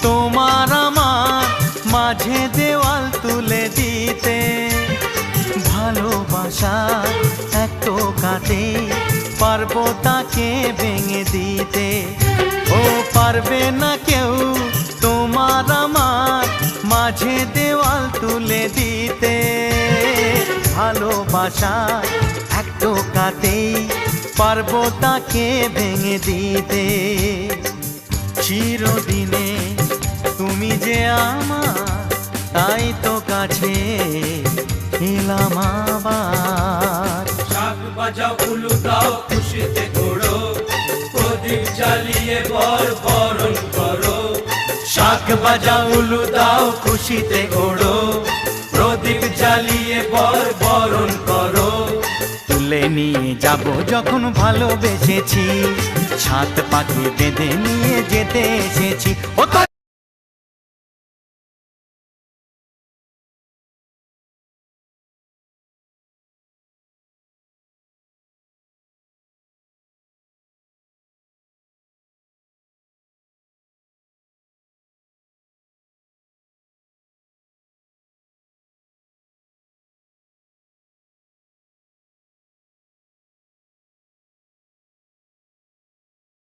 তোমার আমার মাঝে দেওয়াল তুলে দিতে। ভালোবাসা এক টোকাতে পারবো তাকে ভেঙে দিতে। ও পারবে না কেউ তোমার আমার মাঝে দেওয়াল তুলে দিতে। ভালোবাসা এক টোকাতেই পারবো তাকে ভেঙে দিতে। চিরদিনে তুমি যে আমার, তাই তো কাছে এলাম আবার। শাক বাজাও উলু দাও খুশিতে ঘোড়ো, প্রদীপ জ্বালিয়ে বরণ করো। শাক বাজাও উলু দাও খুশিতে ওড়ো, প্রদীপ জ্বালিয়ে বরণ করো। তুলে নিয়ে যাব যখন ভালোবেসেছি, ছাদ পাখি বেঁধে নিয়ে যেতে এসেছি। ও তো